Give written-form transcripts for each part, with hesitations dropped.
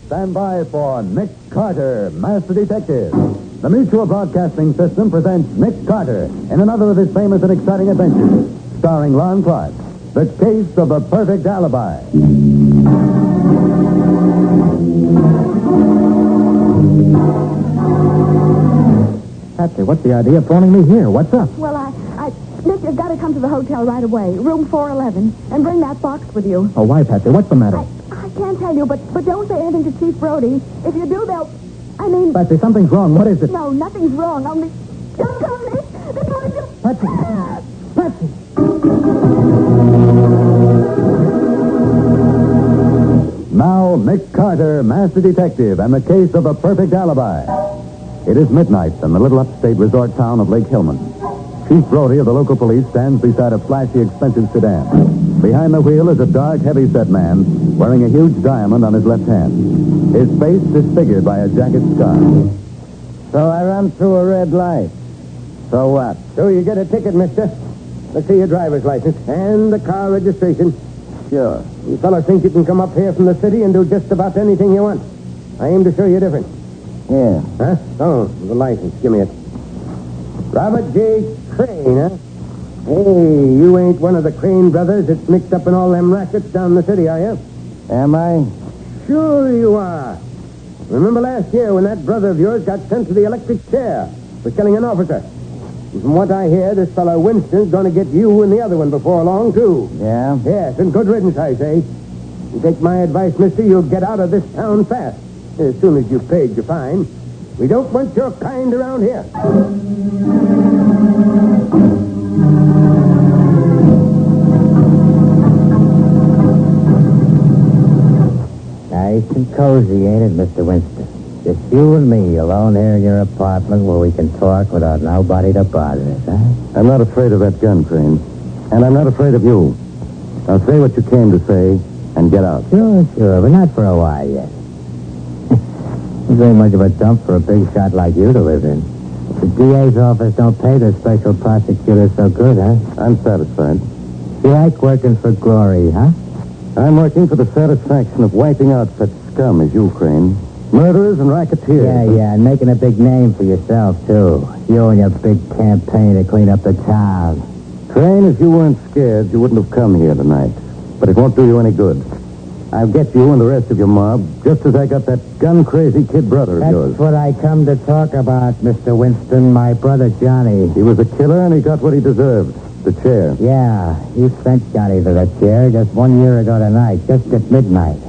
Stand by for Nick Carter, Master Detective. The Mutual Broadcasting System presents Nick Carter in another of his famous and exciting adventures, starring Lon Clark, The Case of the Perfect Alibi. Patsy, what's the idea of phoning me here? What's up? Well, Nick, you've got to come to the hotel right away, room 411, and bring that box with you. Oh, why, Patsy? What's the matter? I can't tell you, but don't say anything to Chief Brody. If you do, Patsy, something's wrong. What is it? No, nothing's wrong. Only... Don't tell me. They're going to... Patsy! Patsy! Now, Nick Carter, Master Detective, and the Case of a Perfect Alibi. It is midnight in the little upstate resort town of Lake Hillman. Chief Brody of the local police stands beside a flashy, expensive sedan. Behind the wheel is a dark, heavy-set man wearing a huge diamond on his left hand. His face disfigured by a jacket scar. So I run through a red light. So what? So you get a ticket, mister. Let's see your driver's license and the car registration. Sure. You fellas think you can come up here from the city and do just about anything you want. I aim to show you different. Yeah. Huh? Oh, the license. Give me it. Robert J. Crane, huh? Hey, you ain't one of the Crane brothers that's mixed up in all them rackets down the city, are you? Am I? Sure you are. Remember last year when that brother of yours got sent to the electric chair for killing an officer? And from what I hear, this fellow Winston's going to get you and the other one before long, too. Yeah? Yes, and good riddance, I say. You take my advice, mister, you'll get out of this town fast. As soon as you've paid your fine. We don't want your kind around here. Nice and cozy, ain't it, Mr. Winston? Just you and me alone here in your apartment where we can talk without nobody to bother us, huh? I'm not afraid of that gun, Crane. And I'm not afraid of you. Now say what you came to say and get out. Sure, but not for a while yet. This ain't much of a dump for a big shot like you to live in. The DA's office don't pay the special prosecutor so good, huh? I'm satisfied. You like working for glory, huh? I'm working for the satisfaction of wiping out such scum as you, Crane. Murderers and racketeers. Yeah, and making a big name for yourself, too. You and your big campaign to clean up the town. Crane, if you weren't scared, you wouldn't have come here tonight. But it won't do you any good. I'll get you and the rest of your mob, just as I got that gun-crazy kid brother of yours. That's what I come to talk about, Mr. Winston, my brother Johnny. He was a killer, and he got what he deserved. The chair. Yeah, you sent Johnny to the chair just 1 year ago tonight, just at midnight.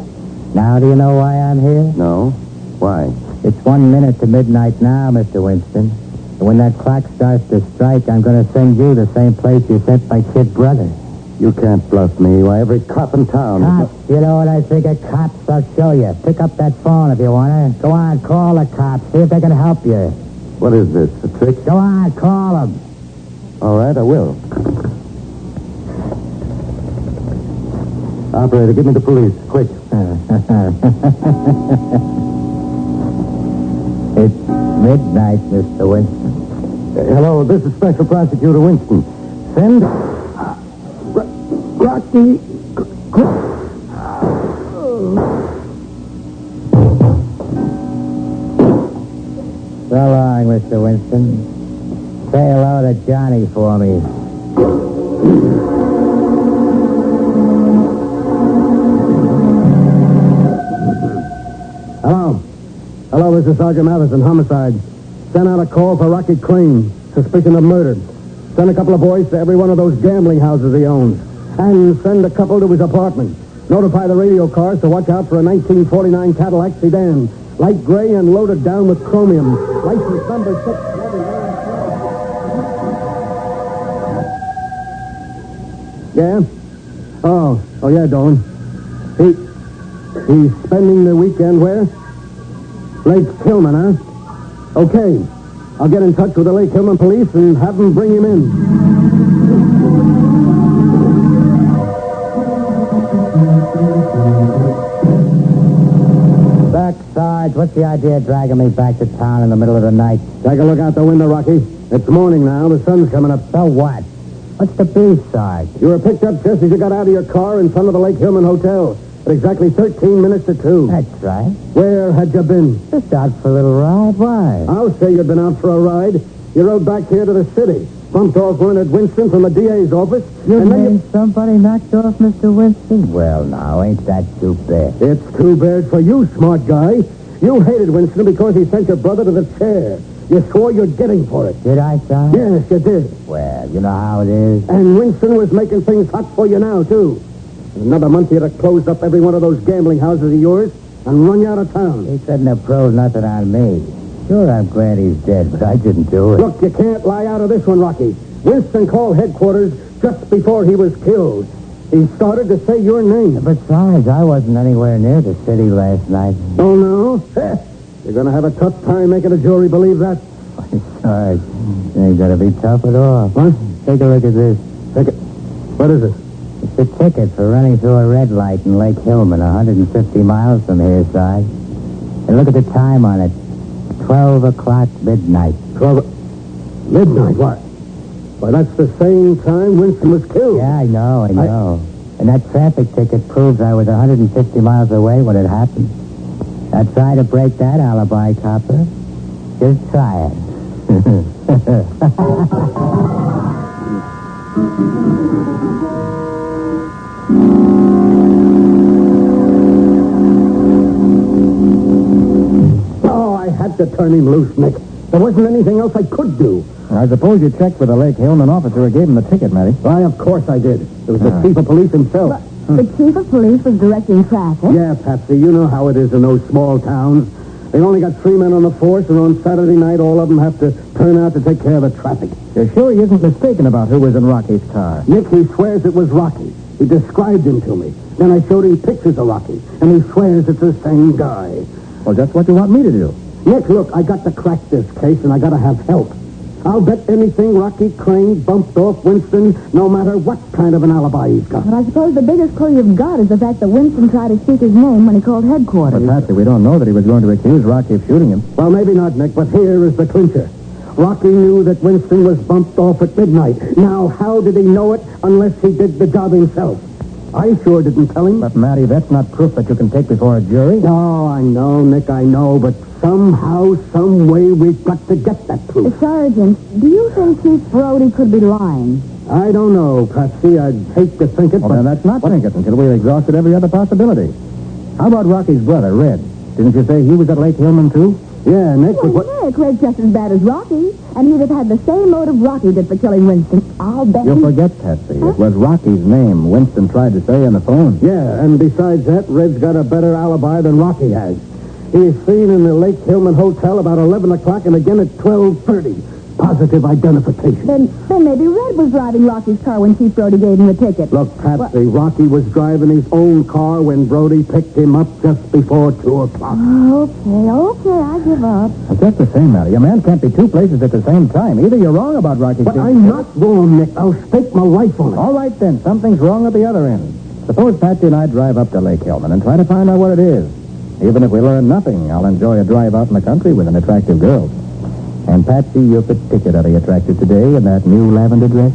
Now do you know why I'm here? No? Why? It's 1 minute to midnight now, Mr. Winston. And when that clock starts to strike, I'm going to send you the same place you sent my kid brother. You can't bluff me. Why, every cop in town... Cops? You know what I think of cops? I'll show you. Pick up that phone if you want to. Go on, call the cops. See if they can help you. What is this, a trick? Go on, call them. All right, I will. Operator, give me the police, quick. It's midnight, Mr. Winston. Hello, this is Special Prosecutor Winston. Send... Rocky... So long, Mr. Winston. Say hello to Johnny for me. Hello, this is Sergeant Mathison, homicide. Send out a call for Rocky Crane, suspicion of murder. Send a couple of boys to every one of those gambling houses he owns. And send a couple to his apartment. Notify the radio cars to watch out for a 1949 Cadillac sedan. Light gray and loaded down with chromium. License number 6. Yeah? Oh, yeah, Dolan. He's spending the weekend where? Lake Hillman, huh? Okay. I'll get in touch with the Lake Hillman police and have them bring him in. Back, Sarge. What's the idea of dragging me back to town in the middle of the night? Take a look out the window, Rocky. It's morning now. The sun's coming up. So what? What's the beef, Sarge? You were picked up just as you got out of your car in front of the Lake Hillman Hotel. at exactly 13 minutes to 2. That's right. Where had you been? Just out for a little ride. Why? I'll say you'd been out for a ride. You rode back here to the city, bumped off Leonard Winston from the DA's office, You and then mean somebody knocked off Mr. Winston? Well, now, ain't that too bad? It's too bad for you, smart guy. You hated Winston because he sent your brother to the chair. You swore you'd get him for it. Did I, son? Yes, you did. Well, you know how it is. And Winston was making things hot for you now, too. In another month, he'd have closed up every one of those gambling houses of yours and run you out of town. He couldn't have proved nothing on me. Sure, I'm glad he's dead, but I didn't do it. Look, you can't lie out of this one, Rocky. Winston called headquarters just before he was killed. He started to say your name. Besides, I wasn't anywhere near the city last night. Oh, no? You're going to have a tough time making a jury believe that. Sorry. Ain't gonna be tough at all. What? Take a look at this. What is it? It's a ticket for running through a red light in Lake Hillman, 150 miles from here, Sarge. And look at the time on it. 12 o'clock midnight. 12 midnight? What? Why, that's the same time Winston was killed. Yeah, I know. And that traffic ticket proves I was 150 miles away when it happened. Now try to break that alibi, copper. Just try it. Oh, I had to turn him loose, Nick. There wasn't anything else I could do. I suppose you checked with the Lake Hillman officer who gave him the ticket, Matty. Why, of course I did. It was the chief of police himself. The chief of police was directing traffic. Yeah, Patsy, you know how it is in those small towns. They only got 3 men on the force, and on Saturday night, all of them have to turn out to take care of the traffic. You're sure he isn't mistaken about who was in Rocky's car? Nick, he swears it was Rocky. He described him to me. Then I showed him pictures of Rocky, and he swears it's the same guy. Well, just what you want me to do. Nick, look, I got to crack this case, and I got to have help. I'll bet anything Rocky Crane bumped off Winston, no matter what kind of an alibi he's got. But I suppose the biggest clue you've got is the fact that Winston tried to speak his name when he called headquarters. But, Patsy, we don't know that he was going to accuse Rocky of shooting him. Well, maybe not, Nick, but here is the clincher. Rocky knew that Winston was bumped off at midnight. Now, how did he know it unless he did the job himself? I sure didn't tell him. But, Matty, that's not proof that you can take before a jury. No, I know, Nick, I know, but somehow, some way, we've got to get that proof. Sergeant, do you think Chief Brody could be lying? I don't know, Patsy. I'd hate to think it, Well, but... then let's not think it until we've exhausted every other possibility. How about Rocky's brother, Red? Didn't you say he was at Lake Hillman, too? Yeah, Nick, but what... Well, Nick, Red's just as bad as Rocky, and he'd have had the same motive Rocky did for killing Winston. I'll bet You'll he... forget, Patsy. It was Rocky's name Winston tried to say on the phone. Yeah, and besides that, Red's got a better alibi than Rocky has. He is seen in the Lake Hillman Hotel about 11 o'clock and again at 12:30. Positive identification. Then maybe Red was driving Rocky's car when Chief Brody gave him the ticket. Look, Patsy, Rocky was driving his own car when Brody picked him up just before 2 o'clock. Okay, I give up. It's just the same, Matty. A man can't be two places at the same time. Either you're wrong about Rocky's... But I'm not wrong, Nick. I'll stake my life on it. All right, then. Something's wrong at the other end. Suppose Patsy and I drive up to Lake Hillman and try to find out what it is. Even if we learn nothing, I'll enjoy a drive out in the country with an attractive girl. And, Patsy, you're particularly attractive today in that new lavender dress.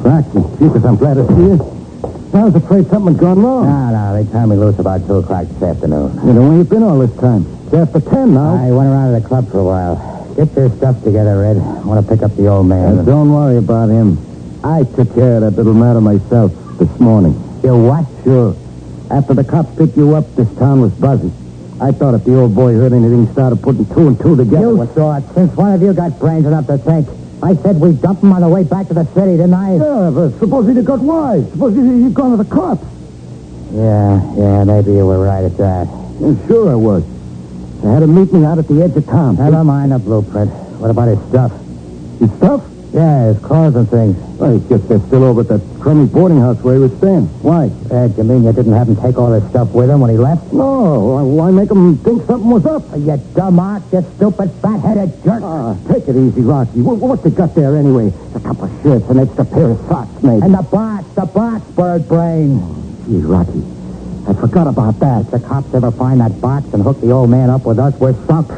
Rocky, Jesus, I'm glad to see you. I was afraid something had gone wrong. No, they turned me loose about 2 o'clock this afternoon. You know where you've been all this time? It's after 10 now. I went around to the club for a while. Get your stuff together, Red. I want to pick up the old man. Don't worry about him. I took care of that little matter myself this morning. You what? Sure. After the cops picked you up, this town was buzzing. I thought if the old boy heard anything, he started putting two and two together. You saw it. Since one of you got brains enough to think. I said we dump him on the way back to the city, didn't I? Yeah, but suppose he'd have got wise. Suppose he'd gone to the cops. Yeah, maybe you were right at that. Yeah, sure I was. I had him meet me out at the edge of town. Never mind the blueprint. What about his stuff? His stuff? Yeah, his clothes and things. Well, I guess they're still over at that crummy boarding house where he was staying. Why? You mean you didn't have him take all his stuff with him when he left? No. Why make him think something was up? You dumb ark, you stupid fat-headed jerk. Take it easy, Rocky. What's he got there anyway? A couple of shirts, an extra pair of socks, maybe. And the box, bird brain. Gee, Rocky. I forgot about that. If the cops ever find that box and hook the old man up with us, we're sunk.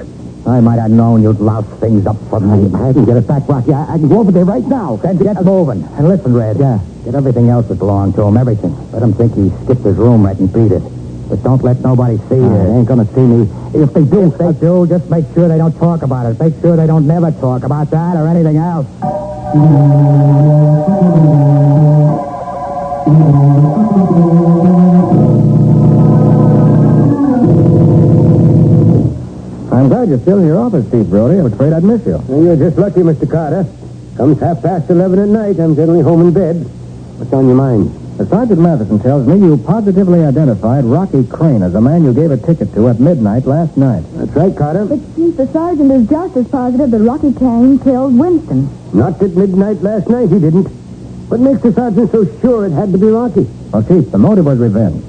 I might have known you'd louse things up for me. I can get it back, Rocky. I can go over there right now. Then get moving. And listen, Red. Yeah. Get everything else that belonged to him, everything. Let him think he skipped his room right and beat it. But don't let nobody see you. They ain't gonna see me. If they do... If they do, just make sure they don't talk about it. Make sure they don't never talk about that or anything else. I'm glad you're still in your office, Chief Brody. I'm afraid I'd miss you. You're just lucky, Mr. Carter. Comes 11:30 at night. I'm generally home in bed. What's on your mind? Sergeant Mathison tells me you positively identified Rocky Crane as the man you gave a ticket to at midnight last night. That's right, Carter. But, Chief, the sergeant is just as positive that Rocky Kane killed Winston. Not at midnight last night, he didn't. What makes the sergeant so sure it had to be Rocky? Well, Chief, the motive was revenge.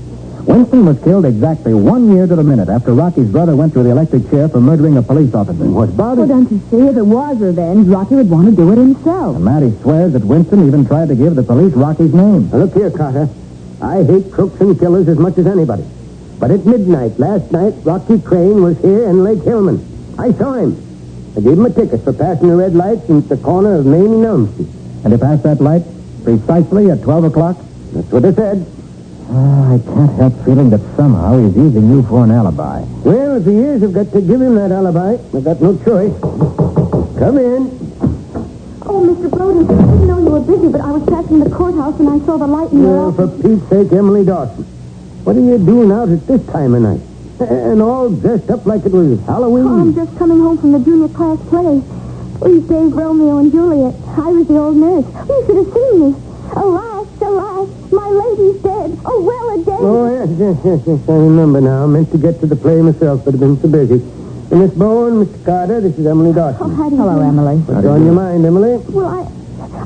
Winston was killed exactly 1 year to the minute after Rocky's brother went through the electric chair for murdering a police officer. What about Well, it? don't you see? If it was revenge, Rocky would want to do it himself. And Matty swears that Winston even tried to give the police Rocky's name. Now, look here, Carter. I hate crooks and killers as much as anybody. But at midnight last night, Rocky Crane was here in Lake Hillman. I saw him. I gave him a ticket for passing the red lights at the corner of Main and Elm Street. And he passed that light precisely at 12 o'clock? That's what I said. I can't help feeling that somehow he's using you for an alibi. Well, if he is, I've got to give him that alibi. I've got no choice. Come in. Oh, Mr. Brody, I didn't know you were busy, but I was passing the courthouse and I saw the light in your Oh, office. for Pete's sake, Emily Dawson. What are you doing out at this time of night? And all dressed up like it was Halloween. Oh, I'm just coming home from the junior class play. We gave Romeo and Juliet. I was the old nurse. You should have seen me. Alas, alas, my lady's dead. Oh, well, a day. Oh, yes. I remember now. I meant to get to the play myself, but I've been so busy. Miss Bowen, Mr. Carter, this is Emily Dawson. Oh, how do you Hello, do? Emily. What's on your mind, Emily? Well,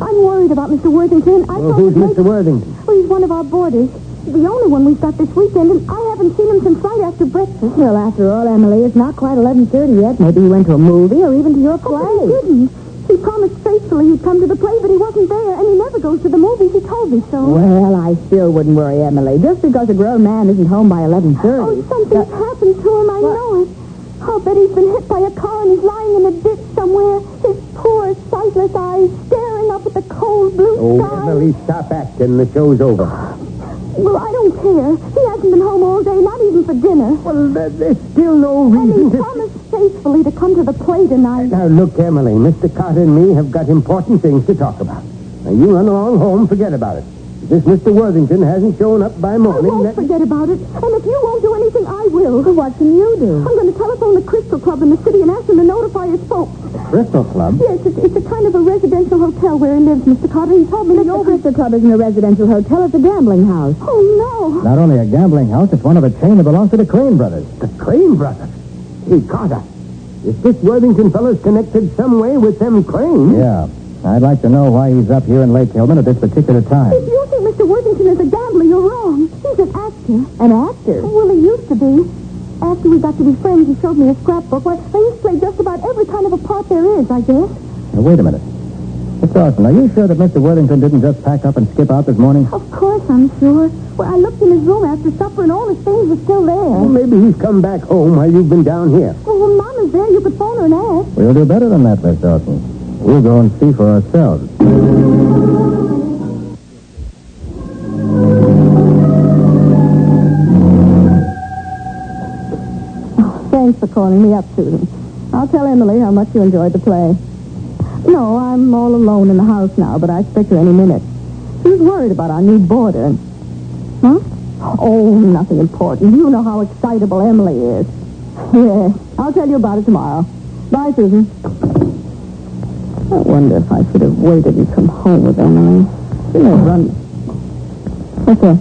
I'm worried about Mr. Worthington. Who's Mr. Worthington? Well, he's one of our boarders. The only one we've got this weekend, and I haven't seen him since right after breakfast. Well, after all, Emily, it's not quite 11:30 yet. Maybe he went to a movie or even to your play. Oh, but he didn't. He promised faithfully he'd come to the play, but he wasn't there, and he never goes to the movies. He told me so. Well, I still wouldn't worry, Emily. Just because a grown man isn't home by 11:30. Oh, something's happened to him. I know it. I'll bet he's been hit by a car and he's lying in a ditch somewhere. His poor, sightless eyes staring up at the cold blue Oh, sky. Emily, stop acting. The show's over. Well, I don't care. He hasn't been home all day, not even for dinner. Well, there's still no And reason he to... promised faithfully to come to the play tonight. Now, look, Emily, Mr. Carter and me have got important things to talk about. Now, you run along home, forget about it. If this Mr. Worthington hasn't shown up by I morning... won't forget about it. And if you won't do anything, I will. Well, what can you do? I'm going to telephone the Crystal Club in the city and ask them to notify his folks. Crystal Club? Yes, it's a kind of a residential hotel where he lives, Mr. Carter. He told me that... The Crystal Club isn't a residential hotel. It's a gambling house. Oh, no. Not only a gambling house, it's one of a chain that belongs to the Crane brothers. The Crane brothers? Hey, Carter, is this Worthington fellow's connected some way with them Cranes? Yeah. I'd like to know why he's up here in Lake Hillman at this particular time. If you think Mr. Worthington is a gambler, you're wrong. He's an actor. An actor? Well, he used to be. After we got to be friends, he showed me a scrapbook. Well, I used to play just about every kind of a part there is, I guess. Now, wait a minute. Miss Dawson, are you sure that Mr. Worthington didn't just pack up and skip out this morning? Of course, I'm sure. Well, I looked in his room after supper, and all his things were still there. Well, maybe he's come back home while you've been down here. Well, when Mama's there, you could phone her and ask. We'll do better than that, Miss Dawson. We'll go and see for ourselves. Thanks for calling me up, Susan. I'll tell Emily how much you enjoyed the play. No, I'm all alone in the house now, but I expect her any minute. She's worried about our new boarder. Huh? Oh, nothing important. You know how excitable Emily is. Yes, I'll tell you about it tomorrow. Bye, Susan. I wonder if I should have waited and come home with Emily. She may run. What's that?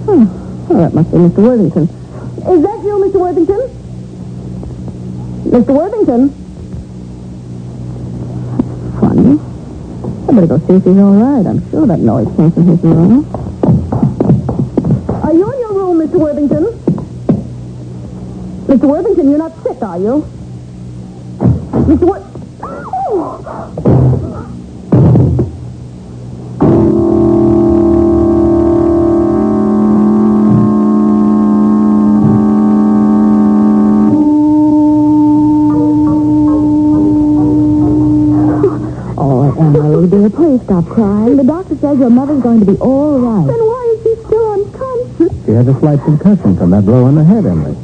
Oh, that must be Mr. Worthington. Is that you, Mr. Worthington? Mr. Worthington? Funny. I better go see if he's all right. I'm sure that noise came from his room. Are you in your room, Mr. Worthington? Mr. Worthington, you're not sick, are you? Mr. Worthington... stop crying. The doctor says your mother's going to be all right. Then why is she still unconscious? She has a slight concussion from that blow on the head, Emily.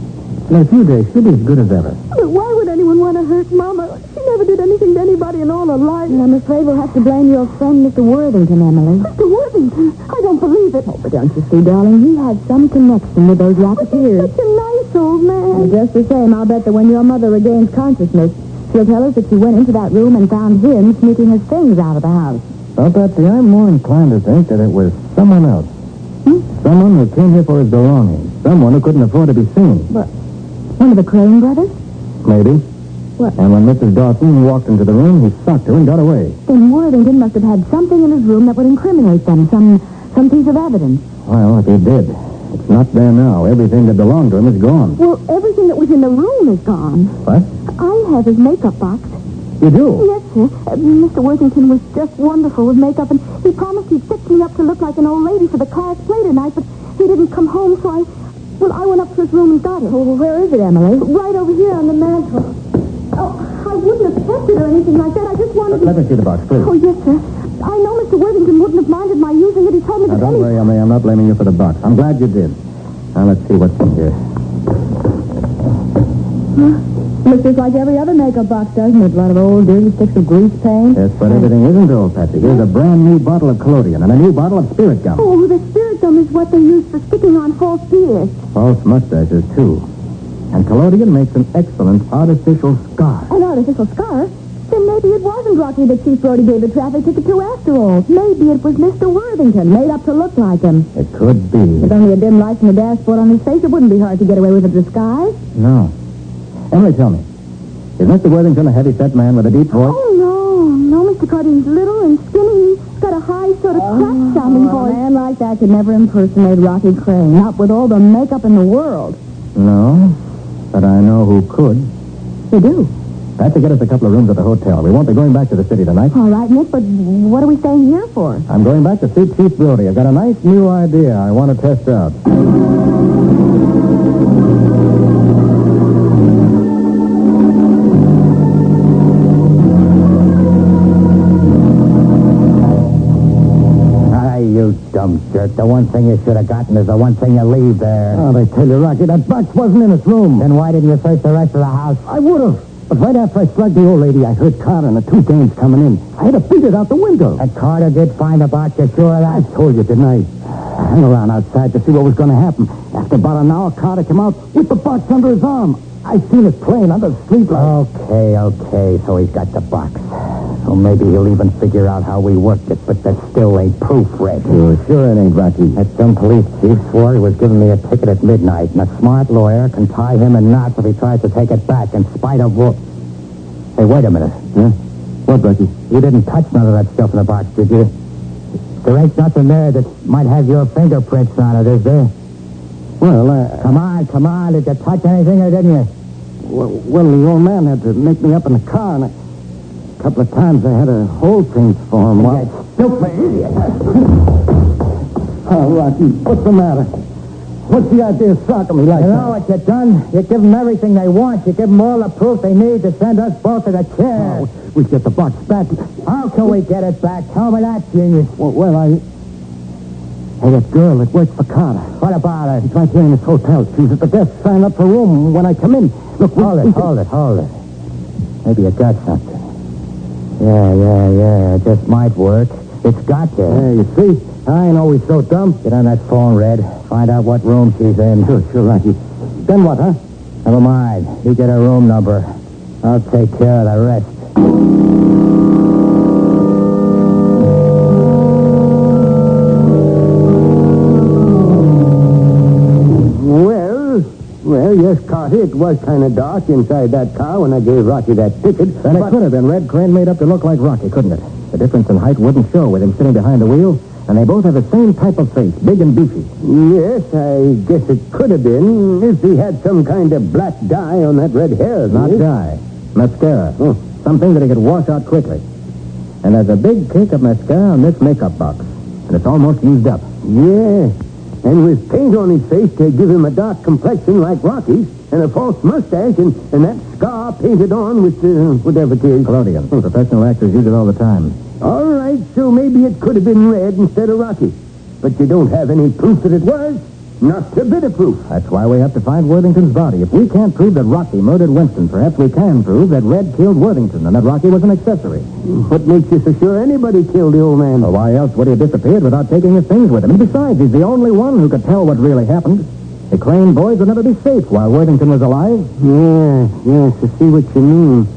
In a few days, she'll be as good as ever. But why would anyone want to hurt Mama? She never did anything to anybody in all her life. I'm afraid we'll have to blame your friend, Mr. Worthington, Emily. Mr. Worthington? I don't believe it. Oh, but don't you see, darling, he had some connection with those He's racketeers. such a nice old man. Well, just the same, I'll bet that when your mother regains consciousness, she'll tell us that she went into that room and found him sneaking his things out of the house. Well, Patsy, I'm more inclined to think that it was someone else. Someone who came here for his belongings. Someone who couldn't afford to be seen. But one of the Crane brothers? Maybe. What? And when Mrs. Dawson walked into the room, he socked her and got away. Then Worthington must have had something in his room that would incriminate them, some piece of evidence. Well, if he did, it's not there now. Everything that belonged to him is gone. Well, everything that was in the room is gone. What? I have his makeup box. You do? Yes, sir. Mr. Worthington was just wonderful with makeup, and he promised he'd fix me up to look like an old lady for the Clark's play tonight, but he didn't come home, so I went up to his room and got it. Well, where is it, Emily? Right over here on the mantel. Oh, I wouldn't have kept it or anything like that. I just wanted Let me see the box, please. Oh, yes, sir. I know Mr. Worthington wouldn't have minded my using it. He told me Now, that don't worry, Emily. I'm not blaming you for the box. I'm glad you did. Now, let's see what's in here. Looks just like every other makeup box, doesn't it? A lot of old dirty sticks of grease paint. Yes, but everything isn't old, Patsy. Here's a brand new bottle of collodion and a new bottle of spirit gum. Oh, the spirit gum is what they use for sticking on false beards. False mustaches, too. And collodion makes an excellent artificial scar. An artificial scar? Then maybe it wasn't Rocky that Chief Brody gave the traffic ticket to after all. Maybe it was Mr. Worthington, made up to look like him. It could be. With only a dim light from the dashboard on his face, it wouldn't be hard to get away with a disguise. No. Emily, tell me. Is Mr. Worthington a heavy-set man with a deep voice? Oh, no, Mr. Carter. He's little and skinny. He's got a high, sort of cracked-sounding A voice. man like that could never impersonate Rocky Crane, not with all the makeup in the world. No, but I know who could. You do? Patsy, get us a couple of rooms at the hotel. We won't be going back to the city tonight. All right, Nick, but what are we staying here for? I'm going back to see Chief Brody. I've got a nice new idea I want to test out. You dumb jerk. The one thing you should have gotten is the one thing you leave there. Oh, they tell you, Rocky, that box wasn't in his room. Then why didn't you search the rest of the house? I would have. But right after I slugged the old lady, I heard Carter and the two dames coming in. I had to beat it out the window. And Carter did find the box, you sure of I that? told you, didn't I? I hung around outside to see what was going to happen. After about an hour, Carter came out with the box under his arm. I seen it plain under the streetlight. Okay, so he's got the box. So maybe he'll even figure out how we worked it, but that still ain't proof, Red. Sure it ain't, Rocky. That dumb police chief swore he was giving me a ticket at midnight, and a smart lawyer can tie him in knots if he tries to take it back in spite of what... Hey, wait a minute. Huh? What, Rocky? You didn't touch none of that stuff in the box, did you? There ain't nothing there that might have your fingerprints on it, is there? Well, Come on. Did you touch anything or didn't you? well, the old man had to make me up in the car, and a couple of times I had to hold things for him. You stupid idiot. Oh, Rocky, what's the matter? What's the idea of socking me like You that? know what you've done? You give them everything they want. You give them all the proof they need to send us both to the chair. Oh, we get the box back. How can we get it back? Tell me that, genius. Hey, that girl that works for Carter. What about it? She's right here in this hotel. She was at the desk signing up for a room when I come in. Look, Hold it. Maybe you got something. Yeah. It just might work. It's got to. Hey, you see? I ain't always so dumb. Get on that phone, Red. Find out what room she's in. Sure, Rocky. Then what, huh? Never mind. You get her room number. I'll take care of the rest. Well, yes, Carter, it was kind of dark inside that car when I gave Rocky that ticket. Then it could have been Red Crane made up to look like Rocky, couldn't it? The difference in height wouldn't show with him sitting behind the wheel, and they both have the same type of face, big and beefy. Yes, I guess it could have been if he had some kind of black dye on that red hair. Not dye. Mascara. Oh. Something that he could wash out quickly. And there's a big cake of mascara in this makeup box. And it's almost used up. Yeah. And with paint on his face to give him a dark complexion like Rocky's, and a false mustache, and that scar painted on with whatever it is. Collodion. Professional actors use it all the time. All right, right, so maybe it could have been Red instead of Rocky. But you don't have any proof that it was. Not a bit of proof. That's why we have to find Worthington's body. If we can't prove that Rocky murdered Winston, perhaps we can prove that Red killed Worthington and that Rocky was an accessory. What makes you so sure anybody killed the old man? Well, why else would he have disappeared without taking his things with him? And besides, he's the only one who could tell what really happened. The Crane boys would never be safe while Worthington was alive. Yes, I see what you mean.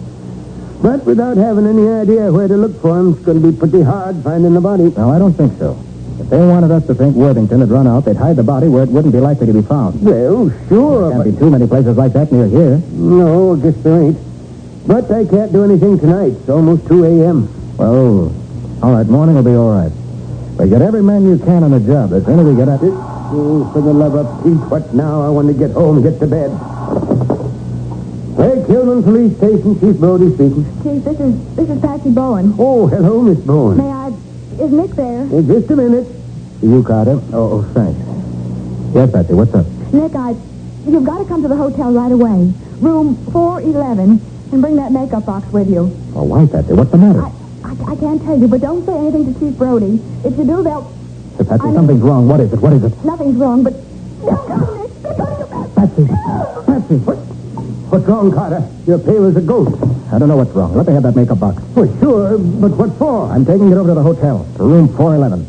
But without having any idea where to look for him, it's going to be pretty hard finding the body. No, I don't think so. If they wanted us to think Worthington had run out, they'd hide the body where it wouldn't be likely to be found. Well, sure, There but... can't be too many places like that near here. No, I guess there ain't. But I can't do anything tonight. It's almost 2 a.m. Well, all right, morning will be all right. But get every man you can on the job. The sooner we get at it... Oh, for the love of Pete, what now? I want to get home and get to bed. Hey, Kilman Police Station, Chief Brody speaking. Chief, this is Patsy Bowen. Oh, hello, Miss Bowen. May I... Is Nick there? Hey, just a minute. You, Carter? Oh, thanks. Yes, Patsy, what's up? Nick, you've got to come to the hotel right away. Room 411, and bring that makeup box with you. Oh, why, Patsy? What's the matter? I can't tell you, but don't say anything to Chief Brody. If you do, they'll... Hey, Patsy, something's wrong. What is it? What is it? Nothing's wrong, but... They'll come, Nick. They're going to get Patsy! Patsy! What's wrong, Carter? You're pale as a ghost. I don't know what's wrong. Let me have that makeup box. Well, sure, but what for? I'm taking it over to the hotel, to room 411.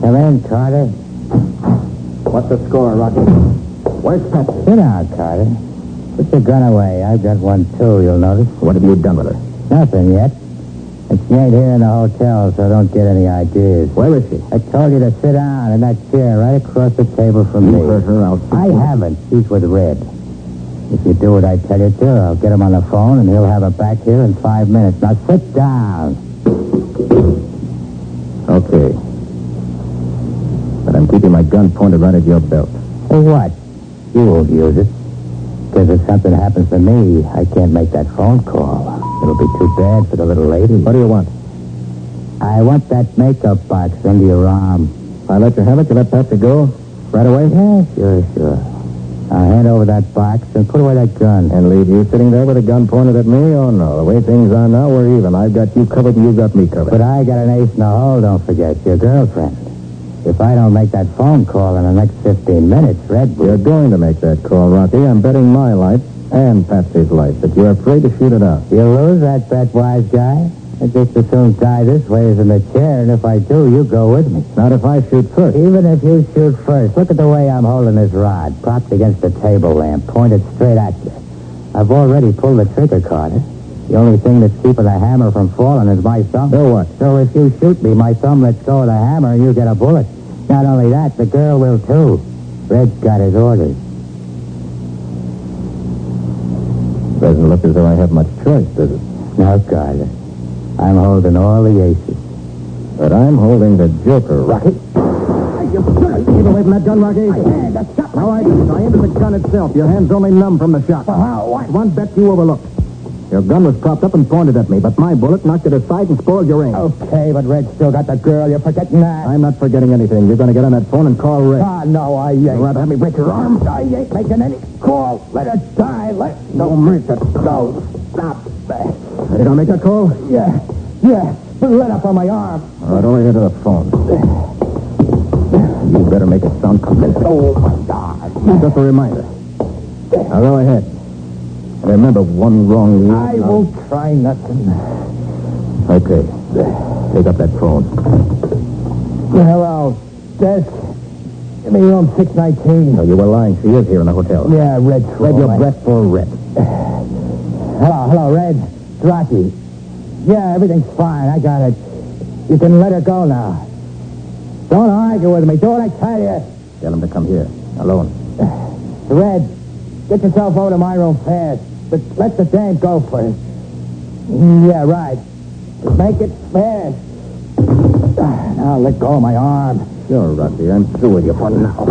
Come in, Carter. What's the score, Rocky? Where's Patsy? Sit down, Carter. Put your gun away. I've got one, too, you'll notice. What have you done with her? Nothing yet. And she ain't here in the hotel, so don't get any ideas. Where is she? I told you to sit down in that chair right across the table from me. You heard her out. I haven't. She's with Red. If you do what I tell you to, I'll get him on the phone, and he'll have her back here in 5 minutes. Now, sit down. Okay. But I'm keeping my gun pointed right at your belt. For what? You won't use it. Because if something happens to me, I can't make that phone call. It'll be too bad for the little lady. What do you want? I want that makeup box under your arm. I let you have it? You let Patsy go? Right away? Yeah, sure. I'll hand over that box and put away that gun. And leave you sitting there with a gun pointed at me? Oh, no. The way things are now, we're even. I've got you covered and you got me covered. But I got an ace in the hole, don't forget. Your girlfriend. If I don't make that phone call in the next 15 minutes, Red will... You're going to make that call, Rocky. I'm betting my life and Patsy's life that you're afraid to shoot it out. You'll lose that bet, wise guy. I'd just as soon die this way as in the chair, and if I do, you go with me. Not if I shoot first. Even if you shoot first, look at the way I'm holding this rod, propped against the table lamp, pointed straight at you. I've already pulled the trigger, Carter. The only thing that's keeping the hammer from falling is my thumb. So what? So if you shoot me, my thumb lets go of the hammer and you get a bullet. Not only that, the girl will too. Red's got his orders. Doesn't look as though I have much choice, does it? No, Carter. I'm holding all the aces. But I'm holding the joker, Rocky. Keep away from that gun, Rocky. All right, I aimed at the gun itself. Your hand's only numb from the shot. What? One bet you overlooked. Your gun was propped up and pointed at me, but my bullet knocked it aside and spoiled your aim. Okay, but Red's still got the girl. You're forgetting that. I'm not forgetting anything. You're going to get on that phone and call Red. Ah, no, I ain't. You'd rather have me break your arm? I ain't making any call. Let her die. Don't make it. No, stop. Ready to make that call? Yeah. Let up on my arm. All right, over here to the phone. You better make it sound convincing. Oh, my God. Just a reminder. Now go ahead. And remember, one wrong move. I won't try nothing. Okay. Take up that phone. Hello, desk. Give me room 619. No, you were lying. She is here in the hotel. Yeah, Red. Spread your breath for Red. Hello, Red. It's Rocky. Yeah, everything's fine. I got it. You can let her go now. Don't argue with me. Do what I tell you. Tell him to come here. Alone. Red, get yourself over to my room fast. But let the dame go first. Yeah, right. Just make it fast. Now let go of my arm. Sure, Rocky. I'm through with you for now.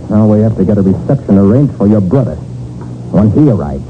Now we have to get a reception arranged for your brother. When he arrives.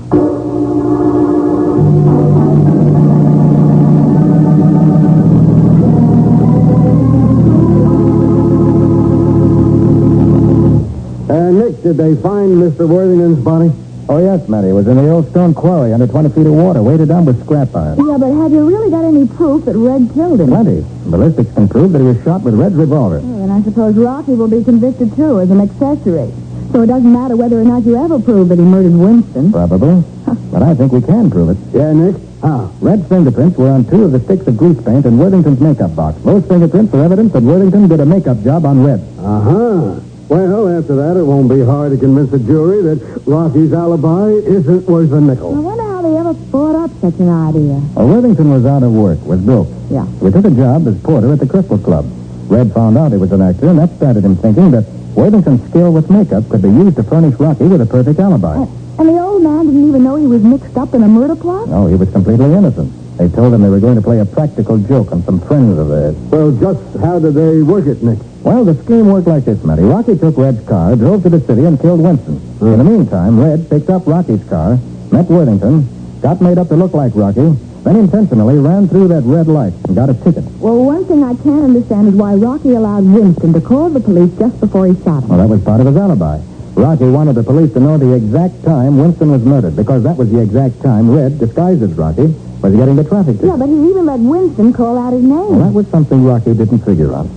did they find Mr. Worthington's body? Oh, yes, Matty. It was in the old stone quarry under 20 feet of water, weighted down with scrap iron. Yeah, but have you really got any proof that Red killed him? Plenty. Ballistics can prove that he was shot with Red's revolver. Oh, and I suppose Rocky will be convicted, too, as an accessory. So it doesn't matter whether or not you ever prove that he murdered Winston. Probably. But I think we can prove it. Yeah, Nick? How? Red's fingerprints were on 2 of the sticks of grease paint in Worthington's makeup box. Those fingerprints are evidence that Worthington did a makeup job on Red. Uh-huh. Well, after that, it won't be hard to convince a jury that Rocky's alibi isn't worth a nickel. I wonder how they ever thought up such an idea. Well, Worthington was out of work, was broke. Yeah. He took a job as porter at the Crystal Club. Red found out he was an actor, and that started him thinking that Worthington's skill with makeup could be used to furnish Rocky with a perfect alibi. And the old man didn't even know he was mixed up in a murder plot? No, he was completely innocent. They told him they were going to play a practical joke on some friends of theirs. Well, just how did they work it, Nick? Well, the scheme worked like this, Matty. Rocky took Red's car, drove to the city, and killed Winston. In the meantime, Red picked up Rocky's car, met Worthington, got made up to look like Rocky, then intentionally ran through that red light and got a ticket. Well, one thing I can't understand is why Rocky allowed Winston to call the police just before he shot him. Well, that was part of his alibi. Rocky wanted the police to know the exact time Winston was murdered, because that was the exact time Red, disguised as Rocky, was getting the traffic ticket. Yeah, but he even let Winston call out his name. Well, that was something Rocky didn't figure on.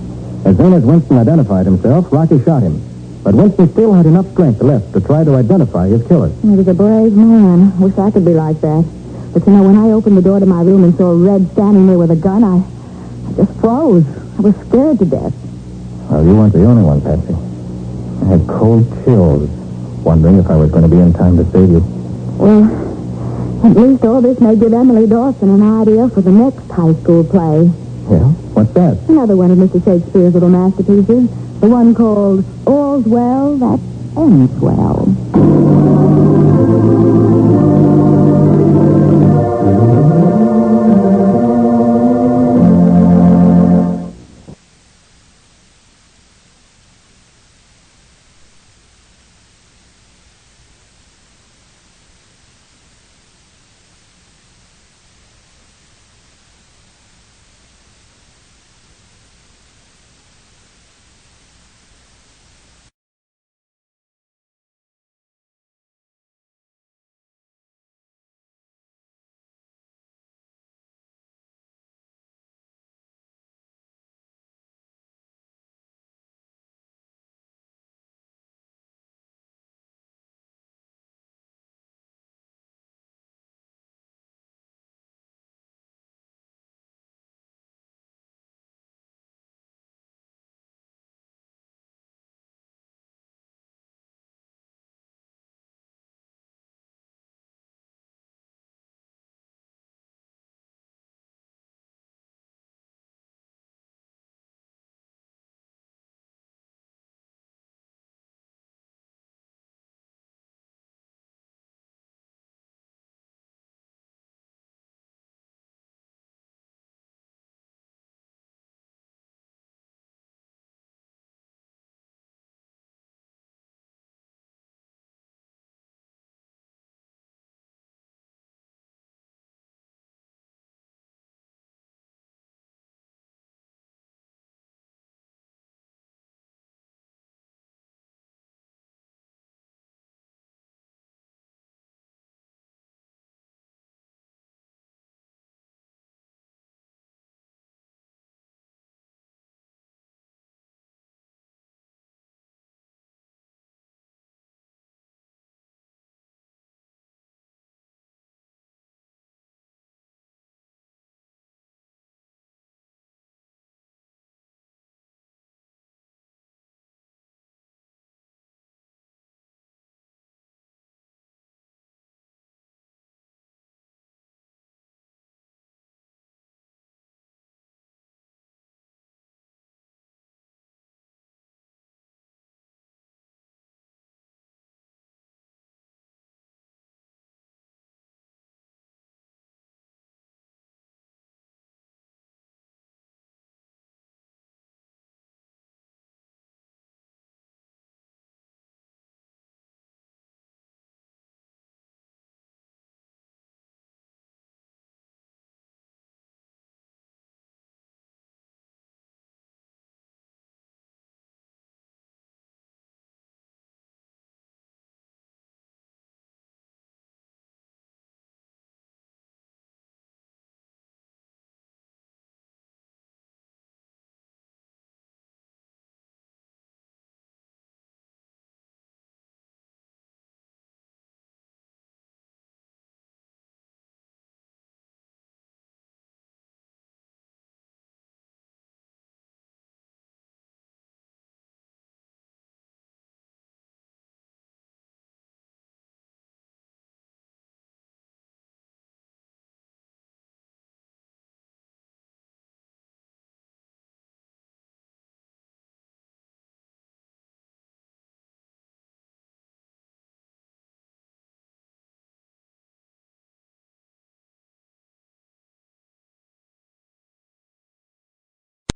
As soon as Winston identified himself, Rocky shot him. But Winston still had enough strength left to try to identify his killer. He was a brave man. Wish I could be like that. But, you know, when I opened the door to my room and saw Red standing there with a gun, I just froze. I was scared to death. Well, you weren't the only one, Patsy. I had cold chills, wondering if I was going to be in time to save you. Well, at least all this may give Emily Dawson an idea for the next high school play. Yeah? What's that? Another one of Mr. Shakespeare's little masterpieces. The one called All's Well That Ends Well.